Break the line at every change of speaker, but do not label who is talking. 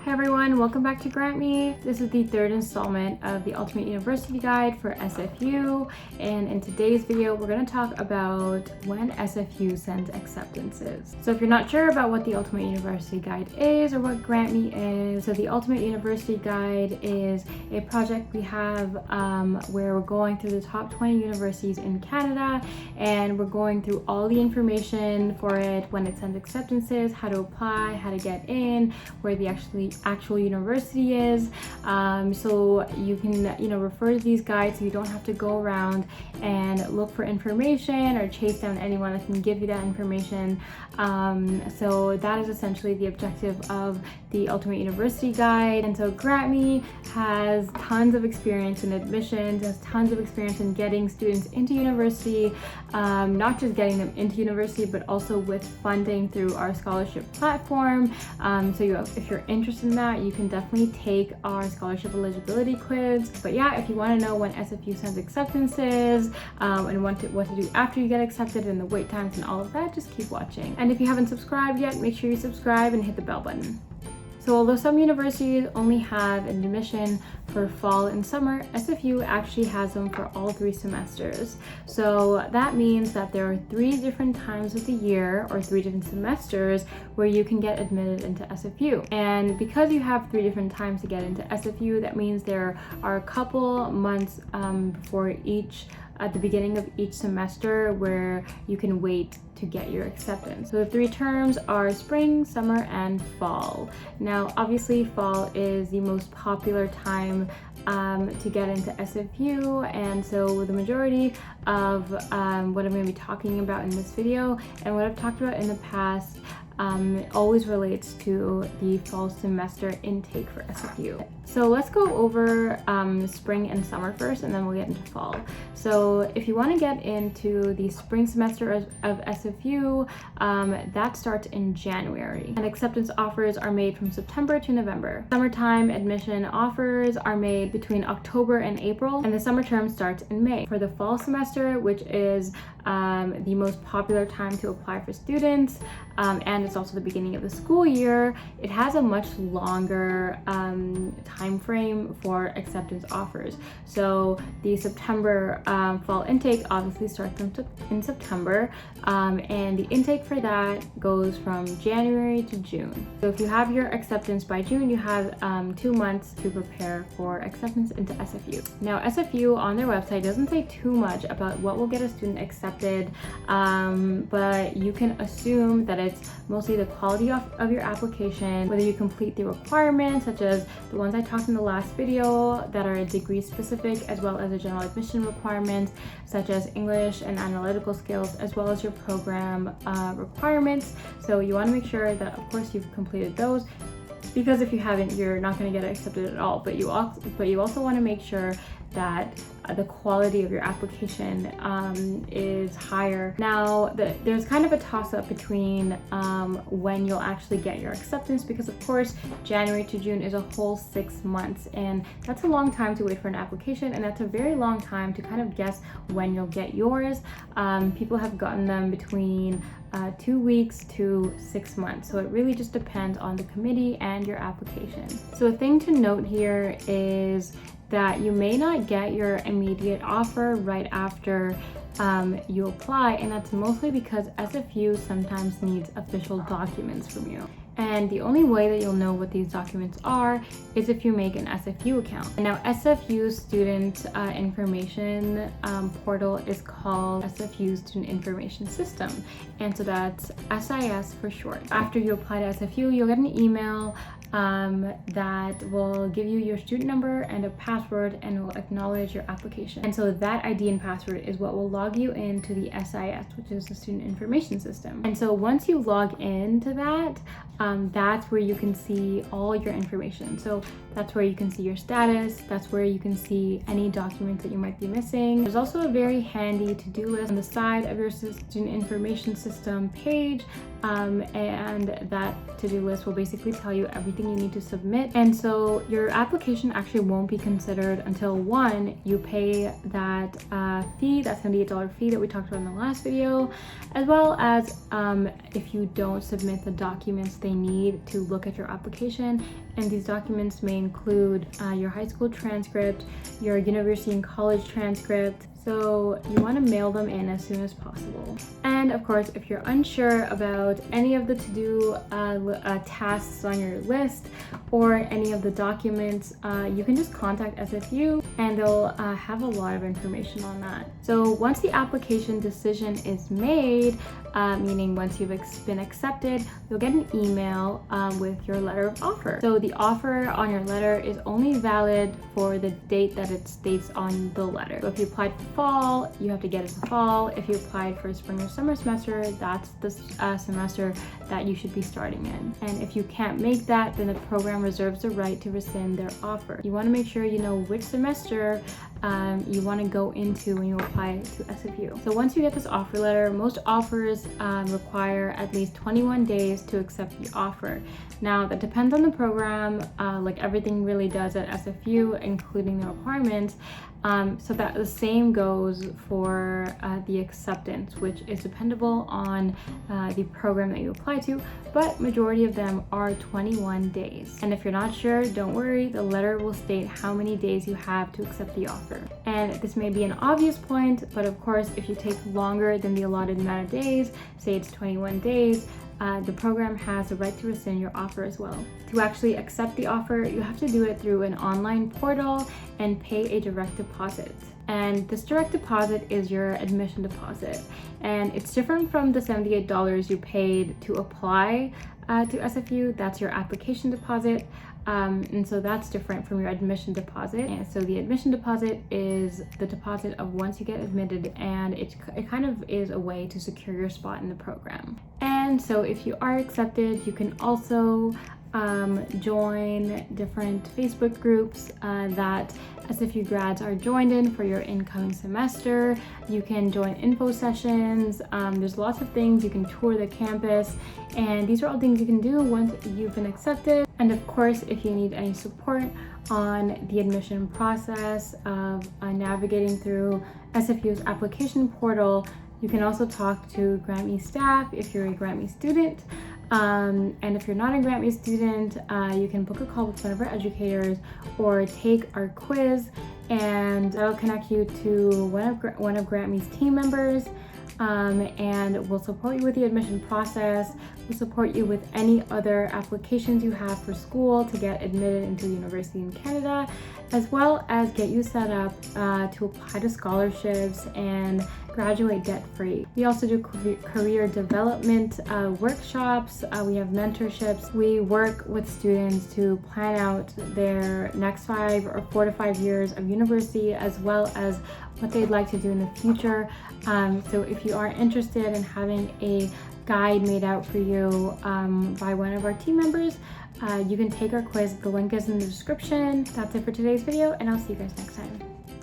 Hi everyone, welcome back to GrantMe. This is the third installment of the Ultimate University Guide for SFU, and in today's video we're going to talk about when SFU sends acceptances. So if you're not sure about what the Ultimate University Guide is or what GrantMe is, so the Ultimate University Guide is a project we have where we're going through the top 20 universities in Canada, and we're going through all the information for it, when it sends acceptances, how to apply, how to get in, where the actual university is, so you can refer to these guides so you don't have to go around and look for information or chase down anyone that can give you that information. So that is essentially the objective of the Ultimate University Guide. And so GrantMe has tons of experience in admissions, has tons of experience in getting students into university, not just getting them into university but also with funding through our scholarship platform. If you're interested in that, you can definitely take our scholarship eligibility quiz. But yeah, if you want to know when SFU sends acceptances and what to do after you get accepted and the wait times and all of that, just keep watching. And if you haven't subscribed yet, make sure you subscribe and hit the bell button. So although some universities only have admission for fall and summer, SFU actually has them for all 3 semesters. So that means that there are 3 different times of the year, or 3 different semesters, where you can get admitted into SFU. And because you have 3 different times to get into SFU, that means there are a couple months before at the beginning of each semester where you can wait to get your acceptance. So the 3 terms are spring, summer, and fall. Now, obviously, fall is the most popular time to get into SFU, and so the majority of what I'm going to be talking about in this video and what I've talked about in the past always relates to the fall semester intake for SFU. So let's go over spring and summer first, and then we'll get into fall. So if you want to get into the spring semester of SFU, that starts in January, and acceptance offers are made from September to November. Summertime admission offers are made between October and April, and the summer term starts in May. For the fall semester, which is the most popular time to apply for students, and it's also the beginning of the school year, it has a much longer time frame for acceptance offers. So the September fall intake obviously starts in September, and the intake for that goes from January to June. So if you have your acceptance by June, you have 2 months to prepare for acceptance into SFU. Now, SFU on their website doesn't say too much about what will get a student accepted, but you can assume that it's mostly the quality of your application, whether you complete the requirements, such as the ones I talked in the last video that are degree specific, as well as the general admission requirements, such as English and analytical skills, as well as your program requirements. So you want to make sure that, of course, you've completed those, because if you haven't, you're not going to get accepted at all. But you also want to make sure that the quality of your application is higher. Now, there's kind of a toss-up between when you'll actually get your acceptance, because of course January to June is a whole 6 months, and that's a long time to wait for an application, and that's a very long time to kind of guess when you'll get yours. People have gotten them between 2 weeks to 6 months, so it really just depends on the committee and your application. So a thing to note here is that you may not get your immediate offer right after you apply, and that's mostly because SFU sometimes needs official documents from you. And the only way that you'll know what these documents are is if you make an SFU account. Now, SFU's student information portal is called SFU Student Information System, and so that's SIS for short. After you apply to SFU, you'll get an email that will give you your student number and a password, and will acknowledge your application. And so that ID and password is what will log you into the SIS, which is the Student Information System. And so once you log into that, that's where you can see all your information. So that's where you can see your status, that's where you can see any documents that you might be missing. There's also a very handy to-do list on the side of your Student Information System page and that to-do list will basically tell you everything you need to submit. And so your application actually won't be considered until one, you pay that fee, that $78 fee that we talked about in the last video, as well as if you don't submit the documents they need to look at your application. And these documents may include your high school transcript, your university and college transcript. So you want to mail them in as soon as possible. And of course, if you're unsure about any of the to-do tasks on your list or any of the documents, you can just contact SFU and they'll have a lot of information on that. So once the application decision is made, meaning once you've been accepted, you'll get an email with your letter of offer. So the offer on your letter is only valid for the date that it states on the letter. So if you applied for fall, you have to get it for fall. If you applied for spring or summer semester, that's the semester that you should be starting in. And if you can't make that, then the program reserves the right to rescind their offer. You want to make sure you know which semester you want to go into when you apply to SFU. So once you get this offer letter, most offers require at least 21 days to accept the offer. Now that depends on the program, like everything really does at SFU, including the requirements. So that the same goes for the acceptance, which is dependable on the program that you apply to, but majority of them are 21 days. And if you're not sure, don't worry, the letter will state how many days you have to accept the offer. And this may be an obvious point, but of course, if you take longer than the allotted amount of days, say it's 21 days, the program has the right to rescind your offer as well. To actually accept the offer, you have to do it through an online portal and pay a direct deposit. And this direct deposit is your admission deposit. And it's different from the $78 you paid to apply to SFU. That's your application deposit. And so that's different from your admission deposit. And so the admission deposit is the deposit of once you get admitted, and it kind of is a way to secure your spot in the program. And so if you are accepted, you can also join different Facebook groups that SFU grads are joined in for your incoming semester. You can join info sessions. There's lots of things. You can tour the campus, and these are all things you can do once you've been accepted. And of course, if you need any support on the admission process of navigating through SFU's application portal, you can also talk to GrantMe's staff if you're a GrantMe's student. And if you're not a GrantMe's student, you can book a call with one of our educators or take our quiz, and that'll connect you to one of GrantMe's team members. And we'll support you with the admission process. We'll support you with any other applications you have for school to get admitted into a university in Canada, as well as get you set up to apply to scholarships and graduate debt-free. We also do career development workshops. We have mentorships. We work with students to plan out their next 5 or 4 to 5 years of university, as well as what they'd like to do in the future. So if you are interested in having a guide made out for you by one of our team members, you can take our quiz. The link is in the description. That's it for today's video, and I'll see you guys next time.